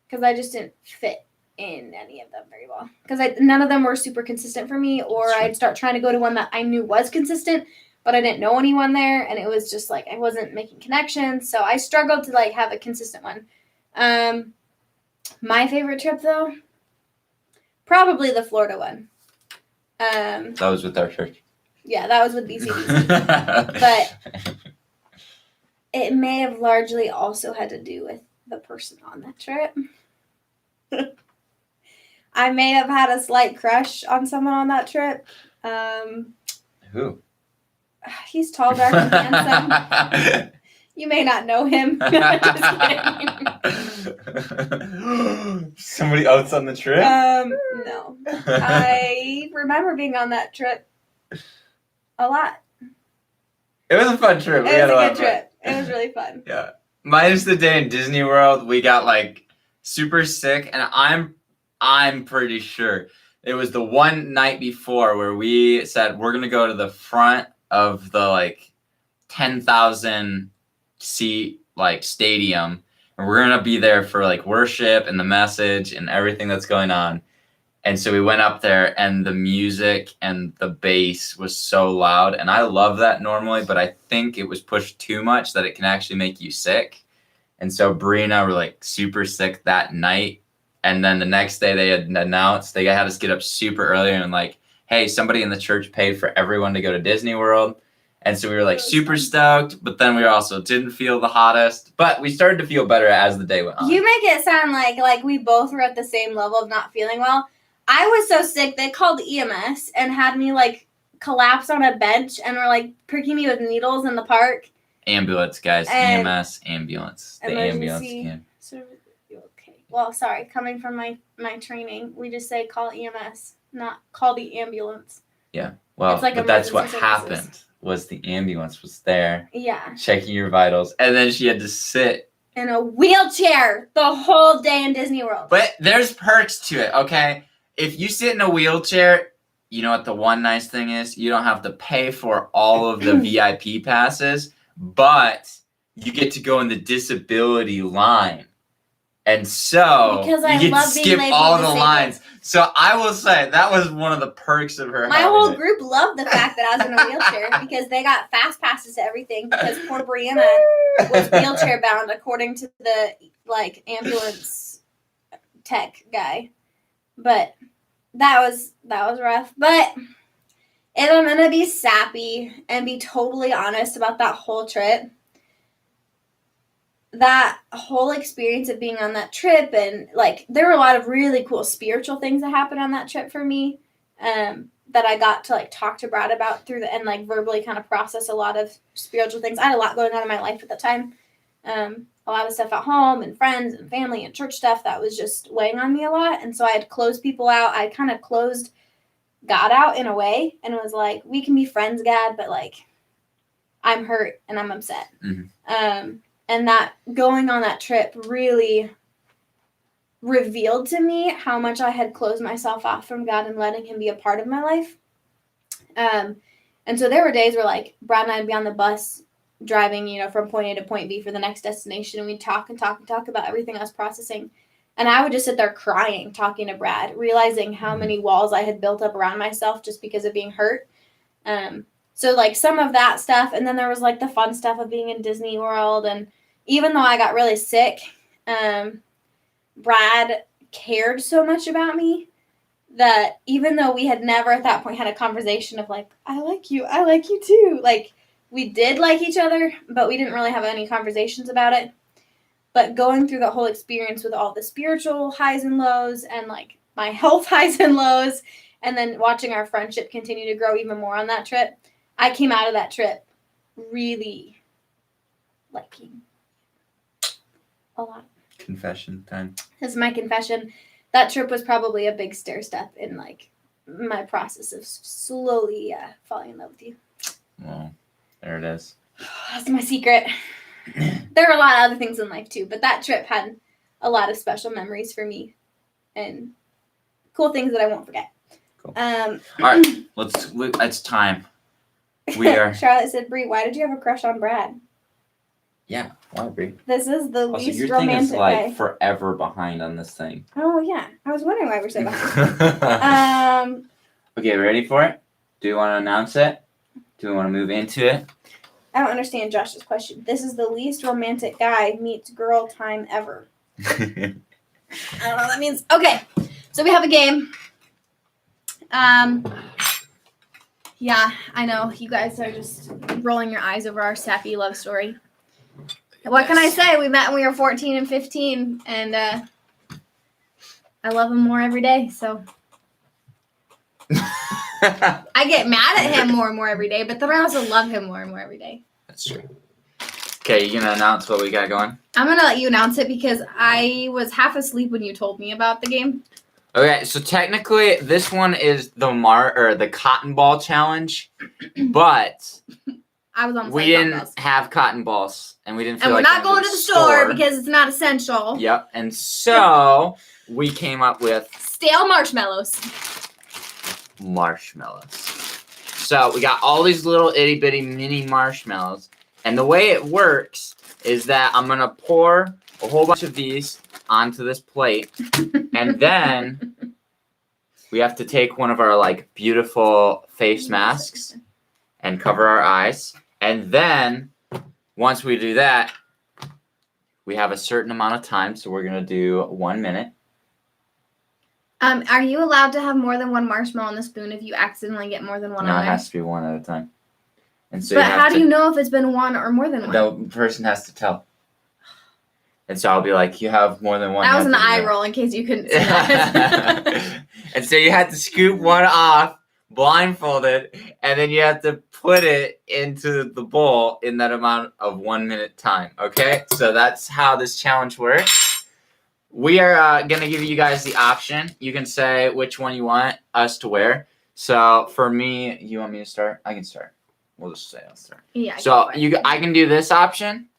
S2: because I just didn't fit in any of them very well. Because none of them were super consistent for me, or I'd start trying to go to one that I knew was consistent, but I didn't know anyone there, and it was just like I wasn't making connections, so I struggled to like have a consistent one. My favorite trip though, probably the Florida one.
S1: That was with our church.
S2: Yeah, that was with bc.studentministries. But it may have largely also had to do with the person on that trip. I may have had a slight crush on someone on that trip.
S1: Who?
S2: He's tall, dark, and handsome. You may not know him. Just
S1: kidding. Somebody else on the trip?
S2: No. I remember being on that trip a lot.
S1: It was a fun trip.
S2: It was a good trip. It was really fun.
S1: Yeah. Minus the day in Disney World, we got like super sick, and I'm pretty sure it was the one night before where we said we're gonna go to the front of the like 10,000 seat like stadium, and we're gonna be there for like worship and the message and everything that's going on. And so we went up there, and the music and the bass was so loud, and I love that normally, but I think it was pushed too much that it can actually make you sick. And so Bri and I were like super sick that night. And then the next day they had announced they had us get up super early and like, hey, somebody in the church paid for everyone to go to Disney World. And so we were like super stoked, but then we also didn't feel the hottest. But we started to feel better as the day went on.
S2: You make it sound like we both were at the same level of not feeling well. I was so sick, they called EMS and had me like collapse on a bench and were like pricking me with needles in the park.
S1: Ambulance, guys.
S2: And
S1: EMS, ambulance. The ambulance came.
S2: Okay. Well, sorry. Coming from my training, we just say call EMS, not call the ambulance.
S1: Yeah. Well,
S2: like
S1: but that's what
S2: services.
S1: happened. Was the ambulance was there.
S2: Yeah.
S1: Checking your vitals, and then she had to sit
S2: in a wheelchair the whole day in Disney World.
S1: But there's perks to it, okay? If you sit in a wheelchair, you know what the one nice thing is? You don't have to pay for all of the VIP passes, but you get to go in the disability line. And so
S2: because
S1: you get to skip all the lines. So I will say that was one of the perks of her.
S2: My whole group loved the fact that I was in a wheelchair because they got fast passes to everything because poor Brianna was wheelchair bound according to the like ambulance tech guy. But that was rough. But if I'm gonna be sappy and be totally honest about that whole trip, that whole experience of being on that trip, and like there were a lot of really cool spiritual things that happened on that trip for me, that I got to like talk to Brad about and like verbally kind of process a lot of spiritual things. I had a lot going on in my life at the time, a lot of stuff at home and friends and family and church stuff that was just weighing on me a lot. And so I had closed people out. I kind of closed God out in a way and was like, we can be friends, God, but like I'm hurt and I'm upset.
S1: Mm-hmm.
S2: And that going on that trip really revealed to me how much I had closed myself off from God and letting him be a part of my life. And so there were days where like Brad and I'd be on the bus driving, from point A to point B for the next destination. And we'd talk about everything I was processing. And I would just sit there crying, talking to Brad, realizing how many walls I had built up around myself just because of being hurt. So So like some of that stuff, and then there was like the fun stuff of being in Disney World. And even though I got really sick, Brad cared so much about me that even though we had never at that point had a conversation of like, I like you too. Like we did like each other, but we didn't really have any conversations about it. But going through the whole experience with all the spiritual highs and lows and like my health highs and lows, and then watching our friendship continue to grow even more on that trip, I came out of that trip really liking a lot.
S1: Confession time.
S2: This is my confession. That trip was probably a big stair step in like my process of slowly falling in love with you.
S1: Well, there it is.
S2: That's my secret. There are a lot of other things in life too, but that trip had a lot of special memories for me and cool things that I won't forget.
S1: Cool. All right, it's time. We are.
S2: Charlotte said, Bri, why did you have a crush on Brad?
S1: Yeah, why, Bri?
S2: This is the
S1: Also,
S2: least
S1: your
S2: romantic
S1: thing is like
S2: guy.
S1: forever behind on this thing.
S2: Oh yeah, I was wondering why we're so behind.
S1: Okay, ready for it? Do you want to announce it? Do we want to move into it?
S2: I don't understand Josh's question. This is the least romantic guy meets girl time ever. I don't know what that means. Okay, so we have a game. Yeah, I know. You guys are just rolling your eyes over our sappy love story. What can I say? We met when we were 14 and 15, and I love him more every day, so. I get mad at him more and more every day, but then I also love him more and more every day.
S1: That's true. Okay, you gonna announce what we got going?
S2: I'm gonna let you announce it because I was half asleep when you told me about the game.
S1: Okay, so technically this one is the cotton ball challenge, but
S2: I was almost
S1: we didn't have cotton balls, and we didn't feel
S2: and
S1: like
S2: we're not going to the store because it's not essential.
S1: Yep, and so we came up with
S2: stale marshmallows.
S1: So we got all these little itty bitty mini marshmallows, and the way it works is that I'm gonna pour a whole bunch of these onto this plate, and then we have to take one of our like beautiful face masks and cover our eyes, and then once we do that, we have a certain amount of time, so we're gonna do 1 minute.
S2: Are you allowed to have more than one marshmallow on the spoon if you accidentally get more than one?
S1: No, it has to be one at a time. And so
S2: but how do you know if it's been one or more than one?
S1: The person has to tell. And so I'll be like, you have more than one.
S2: That was an eye roll in case you couldn't see that.
S1: And so you have to scoop one off, blindfolded, and then you have to put it into the bowl in that amount of 1 minute time. Okay? So that's how this challenge works. We are going to give you guys the option. You can say which one you want us to wear. So for me, you want me to start? I can start. We'll just say I'll start.
S2: Yeah.
S1: So I can do this option,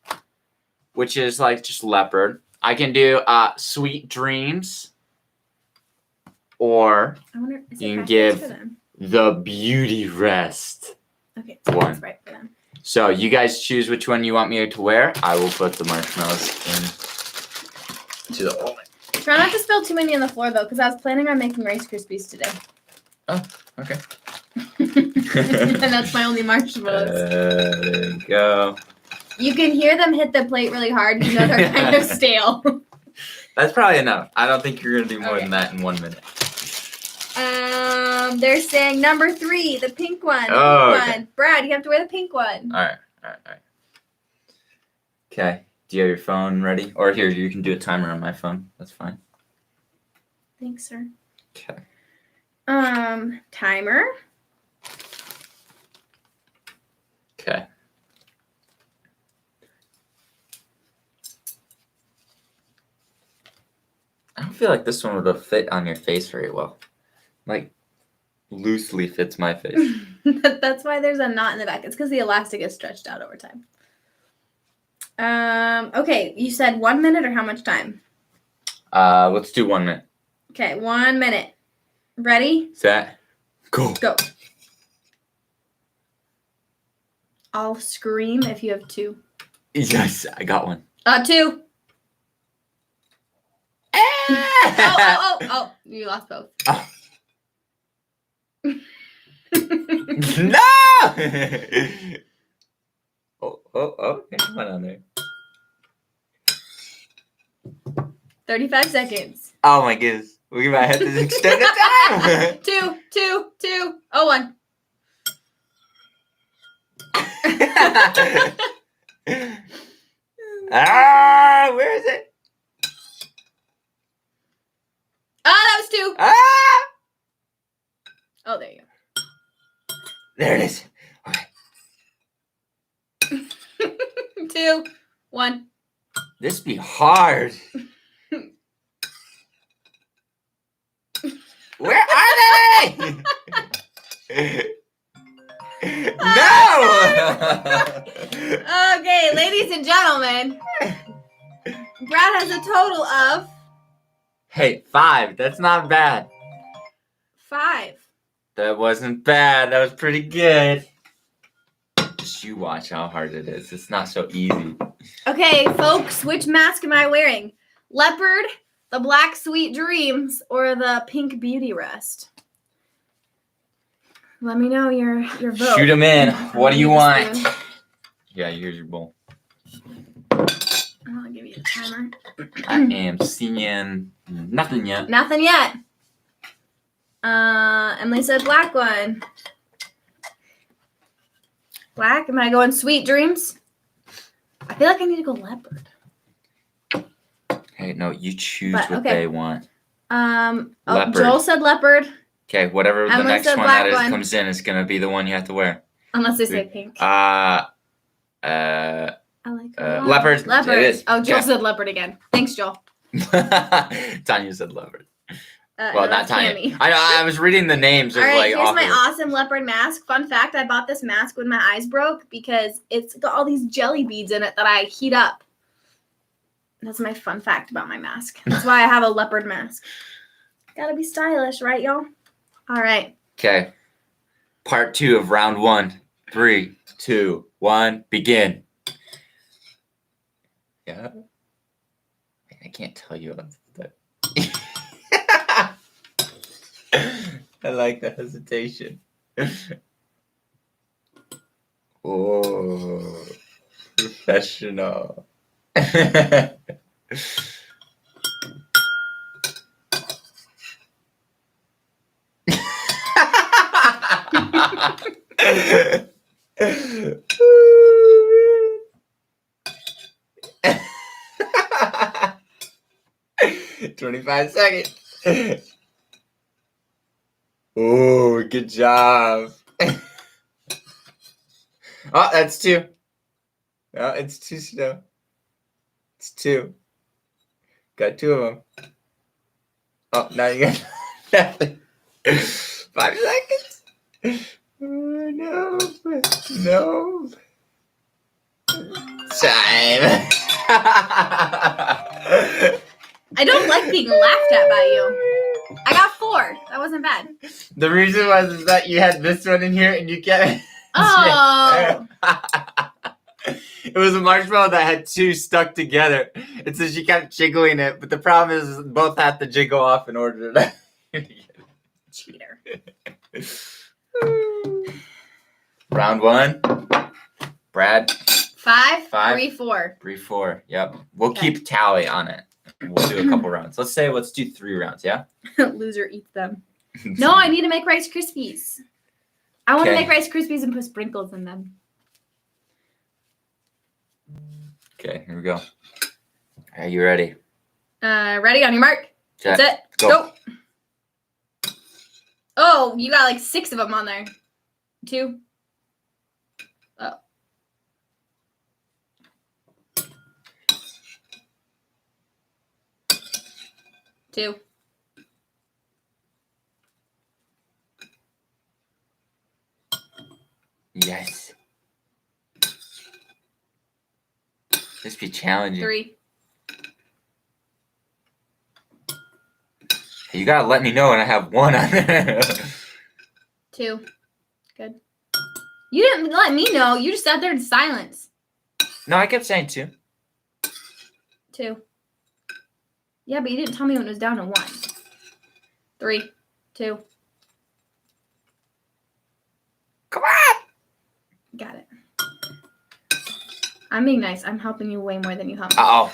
S1: which is like just leopard. I can do sweet dreams, or you can give the beauty rest.
S2: Okay, so that's right for them.
S1: So you guys choose which one you want me to wear. I will put the marshmallows into the oven.
S2: Try not to spill too many on the floor though, because I was planning on making Rice Krispies today.
S1: Oh, okay.
S2: And that's my only marshmallows.
S1: There you go.
S2: You can hear them hit the plate really hard. You know they're kind of stale.
S1: That's probably enough. I don't think you're gonna do more than that in 1 minute.
S2: They're saying number 3, the pink one.
S1: Okay.
S2: Brad, you have to wear the pink one.
S1: All right. Okay. Do you have your phone ready? Or here, you can do a timer on my phone. That's fine.
S2: Thanks, sir.
S1: Okay.
S2: Timer.
S1: Okay. I don't feel like this one would have fit on your face very well. Like, loosely fits my face.
S2: That's why there's a knot in the back. It's because the elastic is stretched out over time. Okay, you said 1 minute or how much time?
S1: Let's do 1 minute.
S2: Okay, 1 minute. Ready?
S1: Set. Go.
S2: Go. I'll scream if you have 2.
S1: Yes, I got one.
S2: 2. Oh, you lost both.
S1: Oh. No! Okay, come on there.
S2: 35 seconds.
S1: Oh my goodness. We might have to extend the time.
S2: 2, 2, 2, oh, 1.
S1: Where is it?
S2: That was 2.
S1: Ah!
S2: Oh, there you go.
S1: There it is. Okay.
S2: 2, 1.
S1: This be hard. Where are they? No!
S2: Okay, ladies and gentlemen, Brad has a total of
S1: Hey, 5. That's not bad.
S2: 5.
S1: That wasn't bad. That was pretty good. Just you watch how hard it is. It's not so easy.
S2: Okay, folks, which mask am I wearing? Leopard, the Black Sweet Dreams, or the Pink Beauty Rest? Let me know your vote.
S1: Shoot them in. What do you want?
S2: Spoon.
S1: Yeah, here's your bowl.
S2: I'll give you the timer.
S1: I am seeing nothing yet.
S2: Nothing yet. Emily said black one. Black? Am I going Sweet Dreams? I feel like I need to go leopard.
S1: Hey, no, you choose
S2: But,
S1: what
S2: okay.
S1: they want.
S2: Leopard. Joel said leopard.
S1: Okay, whatever the
S2: Emily
S1: next
S2: said
S1: one
S2: black
S1: that is
S2: one.
S1: comes in is gonna be the one you have to wear.
S2: Unless they say pink.
S1: I
S2: like
S1: leopard.
S2: Leopard.
S1: It is.
S2: Oh, Joel
S1: Okay.
S2: said leopard again. Thanks, Joel.
S1: Tanya said leopard.
S2: Well,
S1: not Tanya. I was reading the names.
S2: All right,
S1: like,
S2: here's my
S1: awkward.
S2: awesome leopard mask. Fun fact, I bought this mask when my eyes broke because it's got all these jelly beads in it that I heat up. That's my fun fact about my mask. That's why I have a leopard mask. Gotta be stylish, right, y'all? All right.
S1: Okay. Part 2 of round 1. 3, 2, 1, begin. Yeah. I can't tell you what that. I like the hesitation. Oh, professional. 25 seconds. Oh, good job. Oh, that's 2. No, it's 2 still. It's 2. Got 2 of them. Oh, now you got nothing. 5 seconds. Oh, no. No. Time.
S2: I don't like being laughed at by you. I got 4. That wasn't bad.
S1: The reason was that you had this one in here and you kept.
S2: Oh.
S1: It was a marshmallow that had 2 stuck together. And so she kept jiggling it, but the problem is both have to jiggle off in order to.
S2: Cheater.
S1: Round 1. Brad.
S2: 5,
S1: 5,
S2: 3, 4.
S1: 3, 4. Yep. We'll
S2: Okay.
S1: keep tally on it. We'll do a couple rounds. Let's do 3 rounds, yeah?
S2: Loser eats them. No, I need to make Rice Krispies. I want to
S1: Okay.
S2: make Rice Krispies and put sprinkles in them.
S1: Okay, here we go. Are you ready?
S2: Ready? On your mark.
S1: Set,
S2: That's it.
S1: go.
S2: Oh, you got like 6 of them on there. 2. Oh. Two.
S1: Yes. This be challenging.
S2: 3.
S1: You gotta let me know when I have 1 on there.
S2: 2. Good. You didn't let me know. You just sat there in silence.
S1: No, I kept saying 2.
S2: 2. Yeah, but you didn't tell me when it was down to 1. 3, 2.
S1: Come on.
S2: Got it. I'm being nice. I'm helping you way more than you help me.
S1: Uh-oh.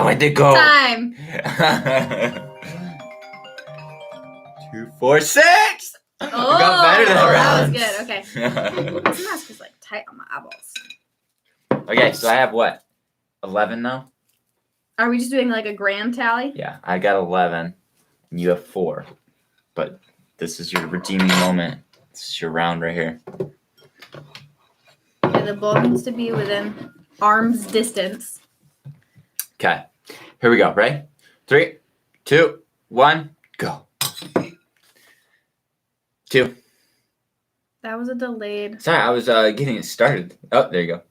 S1: Where'd it go?
S2: Time.
S1: 2, 4, 6.
S2: Oh,
S1: I got better than rounds.
S2: That was good. Okay. This mask is like tight on my eyeballs.
S1: Okay, so I have what? 11 now?
S2: Are we just doing like a grand tally?
S1: Yeah, I got 11, and you have 4. But this is your redeeming moment. This is your round right here.
S2: Okay, the ball needs to be within arm's distance.
S1: Okay, here we go. Ready? 3, 2, 1, go. 2.
S2: That was a delayed.
S1: Sorry, I was getting it started. Oh, there you go.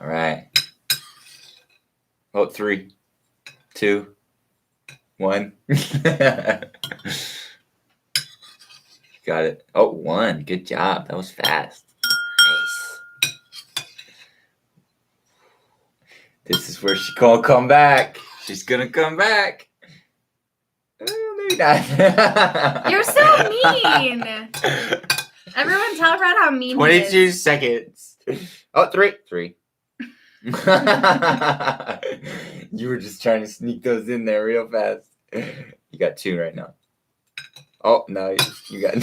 S1: All right. Oh, 3, 2, 1. Got it. Oh, 1. Good job. That was fast. Nice. This is where she gonna come back. She's gonna come back. Maybe not.
S2: You're so mean. Everyone tell Brad how mean
S1: 22
S2: he is.
S1: seconds. Oh, 3. You were just trying to sneak those in there real fast. You got 2 right now. Oh, no, you got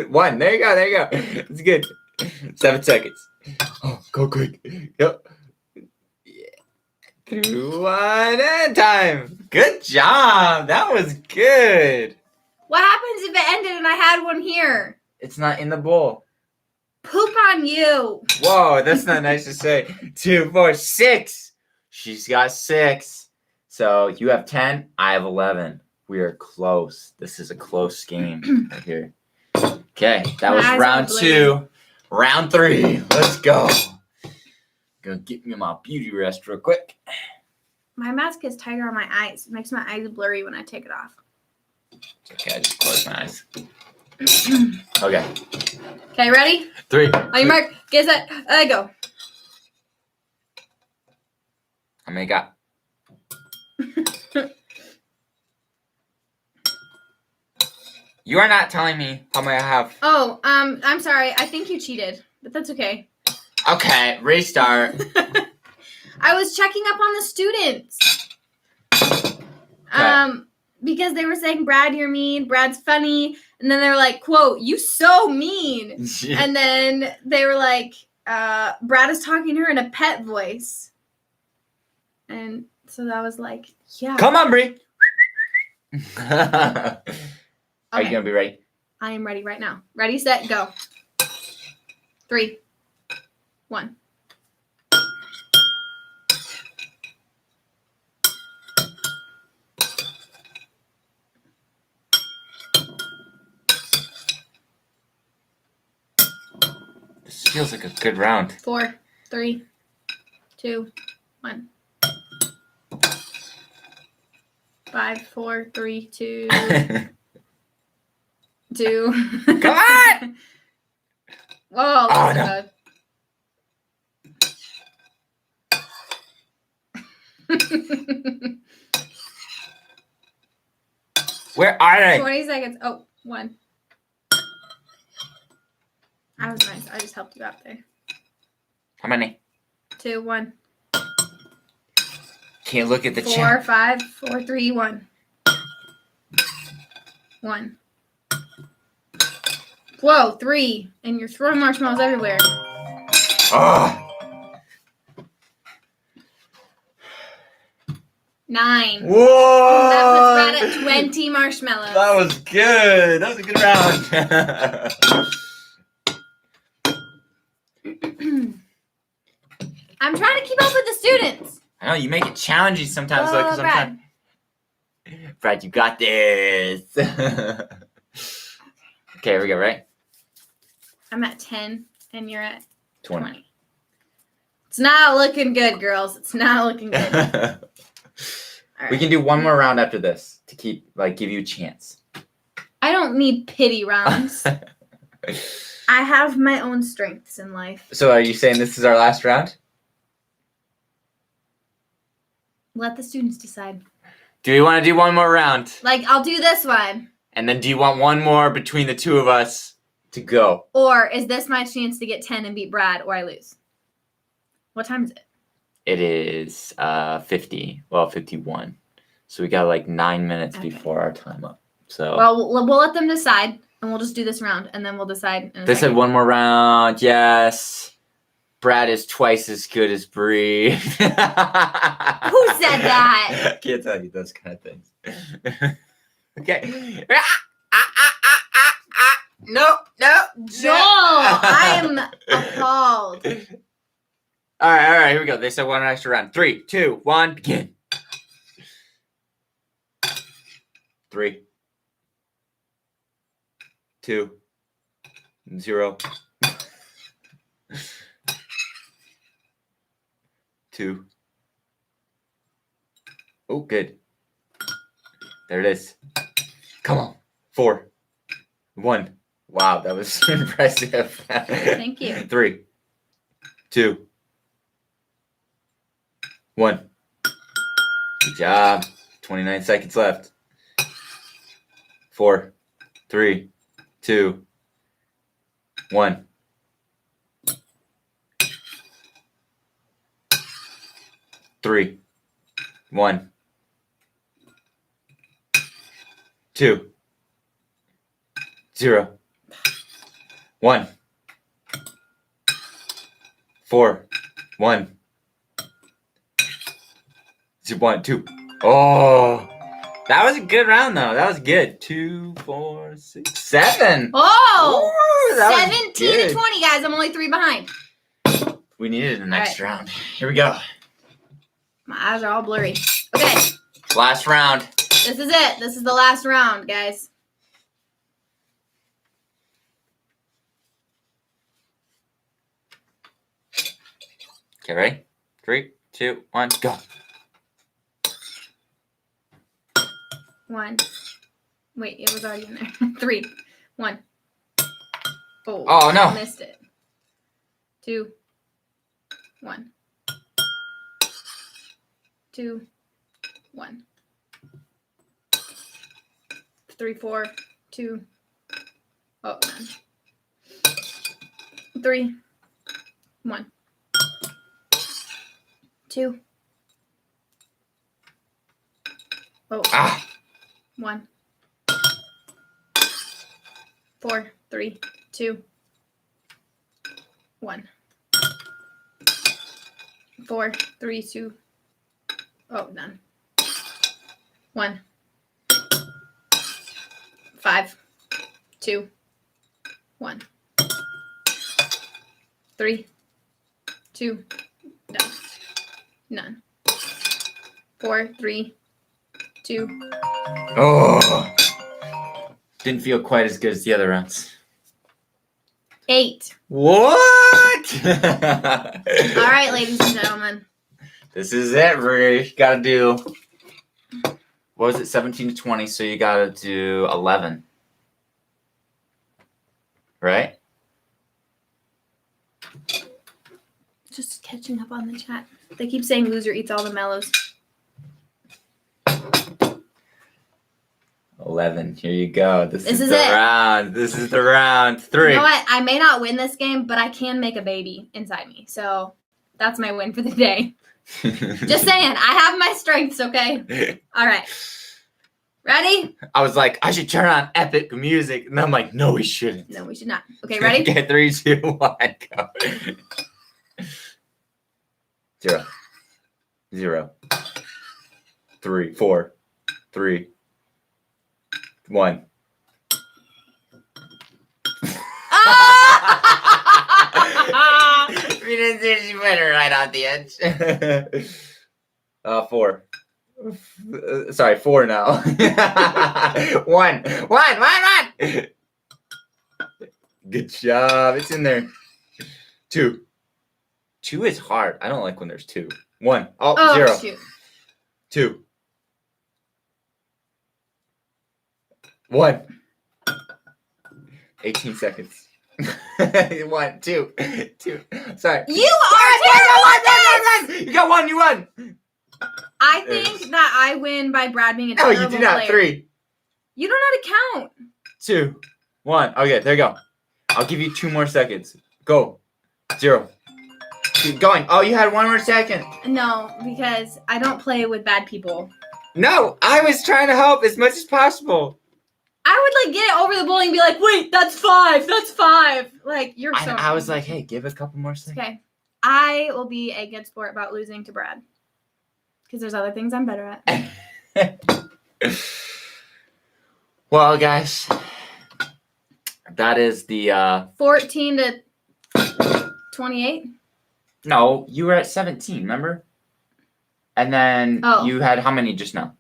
S1: 1. There you go. It's good. 7 seconds. Oh, go quick. Yep. Yeah. 2, 1, and time. Good job. That was good.
S2: What happens if it ended and I had one here?
S1: It's not in the bowl.
S2: Poop on you.
S1: Whoa, that's not nice to say. 2, 4, 6. She's got 6. So you have 10. I have 11. We are close. This is a close game right here. Okay, that was round 2. Round 3. Let's go. Gonna get me my beauty rest real quick.
S2: My mask is tighter on my eyes. It makes my eyes blurry when I take it off.
S1: Okay, I just closed my eyes. Okay.
S2: Okay, ready?
S1: 3.
S2: On your mark, get set, go.
S1: How many got? You are not telling me how many I have.
S2: Oh, I'm sorry. I think you cheated, but that's okay.
S1: Okay, restart.
S2: I was checking up on the students. Because they were saying, Brad, you're mean. Brad's funny. And then they were like, quote, you so mean. And then they were like, Brad is talking to her in a pet voice. And so that was like, yeah.
S1: Come on, Bri. Are you going to be ready?
S2: I am ready right now. Ready, set, go. 3, 1.
S1: This feels like a good round.
S2: 4, 3, 2, 1. 5, 4, 3, 2. 2.
S1: Come on!
S2: Whoa, that's good.
S1: Where are they?
S2: 20 seconds. Oh, 1. That was nice. I just helped you out there.
S1: How many?
S2: 2, 1.
S1: Can't look at the
S2: 4,
S1: chat.
S2: 5, 4, 3, 1. 1. Whoa, 3. And you're throwing marshmallows everywhere.
S1: Oh.
S2: 9.
S1: Whoa!
S2: That puts Brad at 20 marshmallows.
S1: That was good. That was a good round.
S2: I'm trying to keep up with the students.
S1: I know, you make it challenging sometimes.
S2: Oh,
S1: Because
S2: Brad.
S1: Brad, you got this. Okay, here we go, right?
S2: I'm at 10, and you're at
S1: 20.
S2: It's not looking good, girls. It's not looking good. All
S1: We
S2: right.
S1: can do one more round after this to keep, give you a chance.
S2: I don't need pity rounds. I have my own strengths in life.
S1: So are you saying this is our last round?
S2: Let the students decide.
S1: Do we want to do one more round?
S2: Like, I'll do this one.
S1: And then do you want one more between the two of us to go?
S2: Or is this my chance to get 10 and beat Brad, or I lose? What time is it?
S1: It is 51. So we got like 9 minutes before our time up. So
S2: well, we'll let them decide, and we'll just do this round, and then we'll decide.
S1: They said one more round. Yes. Brad is twice as good as Bri. Who said
S2: that?
S1: I can't tell you those kind of things. Okay. No.
S2: Joel, I'm appalled.
S1: All right, here we go. They said one extra round. 3, 2, 1, begin. 3, 2, 0. 2. Oh, good. There it is. Come on. 4, 1. Wow, that was impressive.
S2: Thank you.
S1: 3, 2, 1. Good job. 29 seconds left. 4, 3, 2, 1. 3, 1, 2, 0, 1, 4, 1, 1, 2. Oh, that was a good round though. That was good. 2, 4, 6, 7.
S2: Oh,
S1: ooh,
S2: 17 to 20, guys. I'm only 3 behind.
S1: We needed a next round. Here we go.
S2: My eyes are all blurry. Okay.
S1: Last round.
S2: This is it. This is the last round, guys.
S1: Okay, ready? 3, 2, 1, go.
S2: 1. Wait, it was already in there. 3, 1.
S1: Oh, no.
S2: I missed it. 2, 1. 2, 1. 3, 4, 2. Oh, none. 3, 1. 2. Oh. 1. 4, 3, 2, 1. 4, 3, 2. Oh, none. 1. 5, 2, 1. 3, 2. No. None. 4, 3, 2.
S1: Oh. Didn't feel quite as good as the other rounds.
S2: 8.
S1: What?
S2: All right, ladies and gentlemen.
S1: This is it, Bri. You gotta do, what was it, 17 to 20, so you gotta do 11. Right?
S2: Just catching up on the chat. They keep saying loser eats all the mellows.
S1: 11. Here you go. This is the
S2: it.
S1: round. This is the round. 3.
S2: You know what? I may not win this game, but I can make a baby inside me. So that's my win for the day. Just saying. I have my strengths, okay? All right. Ready?
S1: I was like, I should turn on epic music. And I'm like, no, we shouldn't.
S2: No, we should not. Okay, ready?
S1: Okay, 3, 2, 1, go. 0. 0. 3, 4, 3, 1. We didn't say she went right on the edge. 4. Sorry, 4 now. 1. Good job. It's in there. 2. 2 is hard. I don't like when there's 2. 1. Oh, 0.
S2: Shoot.
S1: 2. 1. 18 seconds. 1, 2, 2. Sorry.
S2: You are terrible.
S1: You got 1. You won.
S2: I think that I win by Brad being a
S1: No,
S2: terrible
S1: you do not.
S2: player.
S1: 3,
S2: You don't know how to count.
S1: 2, 1. Okay, there you go. I'll give you 2 more seconds. Go. 0. Keep going. Oh, you had 1 more second.
S2: No, because I don't play with bad people.
S1: No, I was trying to help as much as possible.
S2: I would like get over the bullying and be like, wait, that's 5. That's 5. Like, you're so.
S1: I was like, hey, give it a couple more seconds.
S2: Okay. I will be a good sport about losing to Brad. Because there's other things I'm better at.
S1: Well, guys, that is the
S2: 14 to 28.
S1: No, you were at 17, remember? And then you had how many just now?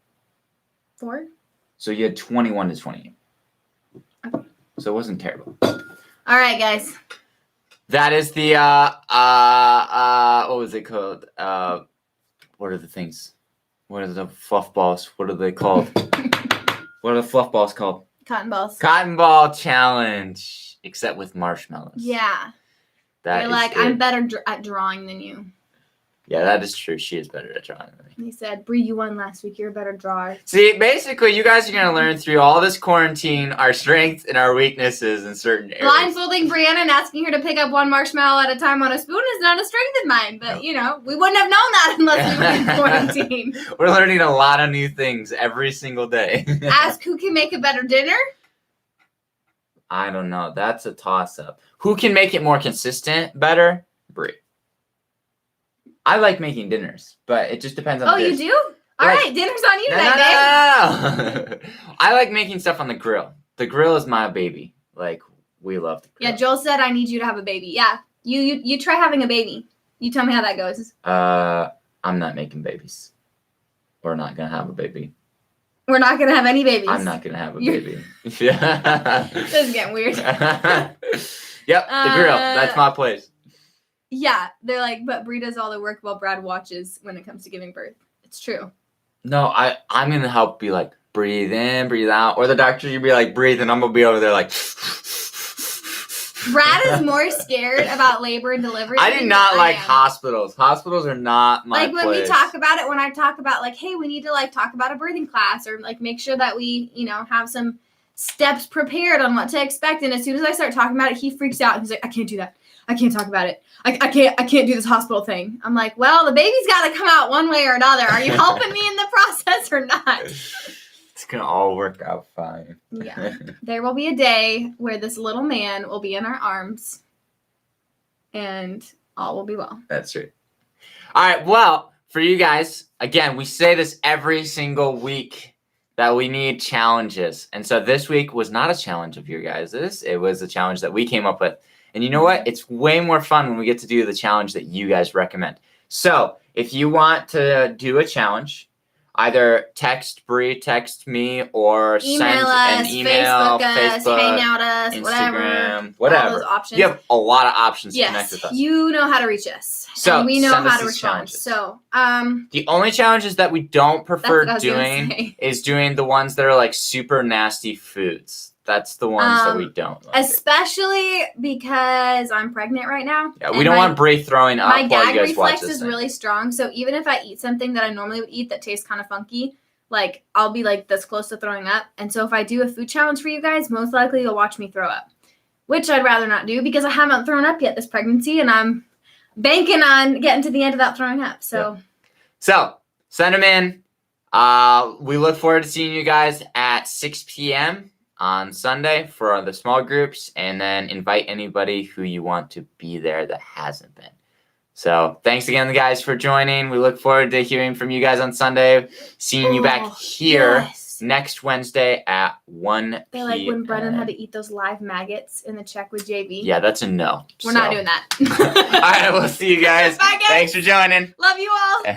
S2: 4.
S1: So you had 21 to 28.
S2: Okay.
S1: So it wasn't terrible.
S2: All right, guys.
S1: That is the what was it called? What are the things? What are the fluff balls? What are they called? What are the fluff balls called?
S2: Cotton balls.
S1: Cotton ball challenge, except with marshmallows.
S2: Yeah.
S1: That
S2: You're
S1: is
S2: like,
S1: good.
S2: I'm better at drawing than you.
S1: Yeah, that is true. She is better at drawing than me.
S2: He said, Bri, you won last week. You're a better drawer.
S1: See, basically, you guys are going to learn through all this quarantine our strengths and our weaknesses in certain areas.
S2: Blindfolding Brianna and asking her to pick up 1 marshmallow at a time on a spoon is not a strength of mine. But, you know, we wouldn't have known that unless we were in quarantine.
S1: We're learning a lot of new things every single day.
S2: Ask who can make a better dinner.
S1: I don't know. That's a toss-up. Who can make it more consistent better? Bri. I like making dinners, but it just depends on the dish.
S2: You do? All right, dinner's on you tonight,
S1: No. I like making stuff on the grill. The grill is my baby. Like, we love the grill.
S2: Yeah, Joel said I need you to have a baby. Yeah, you try having a baby. You tell me how that goes.
S1: I'm not making babies. We're not going to have a baby.
S2: We're not going to have any babies.
S1: I'm not going to have a baby. Yeah.
S2: This is getting weird.
S1: Yep, the grill. That's my place.
S2: Yeah, they're like, but Bri does all the work while Brad watches when it comes to giving birth. It's true.
S1: No, I'm going to help be like, breathe in, breathe out. Or the doctor, you'd be like, breathe, and I'm going to be over there like...
S2: Brad is more scared about labor and delivery.
S1: I do not like hospitals. Hospitals are not my
S2: place. Like, when we talk about it, when I talk about, like, hey, we need to, like, talk about a birthing class or, like, make sure that we, you know, have some steps prepared on what to expect. And as soon as I start talking about it, he freaks out. He's like, I can't do that. I can't talk about it. I can't do this hospital thing. I'm like, well, the baby's got to come out one way or another. Are you helping me in the process or not?
S1: It's going to all work out fine.
S2: Yeah. There will be a day where this little man will be in our arms and all will be well.
S1: That's right. All right. Well, for you guys, again, we say this every single week that we need challenges. And so this week was not a challenge of your guys's. It was a challenge that we came up with. And you know what? It's way more fun when we get to do the challenge that you guys recommend. So if you want to do a challenge, either text Bri, text me, or send an email, Facebook,
S2: Hangout us,
S1: Instagram, whatever.
S2: All those options.
S1: You have a lot of options to connect with us.
S2: You know how to reach us.
S1: So
S2: and we know how to respond.
S1: Challenges.
S2: So
S1: the only challenges that we don't prefer doing is doing the ones that are like super nasty foods. That's the ones that we don't like.
S2: Especially because I'm pregnant right now.
S1: Yeah, we don't want Bri throwing up while you guys watch this.
S2: My gag reflex is really strong, so even if I eat something that I normally would eat that tastes kind of funky, like, I'll be, like, this close to throwing up. And so if I do a food challenge for you guys, most likely you'll watch me throw up, which I'd rather not do because I haven't thrown up yet this pregnancy, and I'm banking on getting to the end without throwing up. So
S1: send them in. We look forward to seeing you guys at 6 p.m. on Sunday for the small groups, and then invite anybody who you want to be there that hasn't been. So thanks again, guys, for joining. We look forward to hearing from you guys on Sunday, seeing you back here next Wednesday at 1 p.m.
S2: They like when Brennan had to eat those live maggots in the check with JV.
S1: Yeah, that's a no.
S2: We're not doing that.
S1: All right, we'll see you guys.
S2: Bye, guys.
S1: Thanks for joining.
S2: Love you all.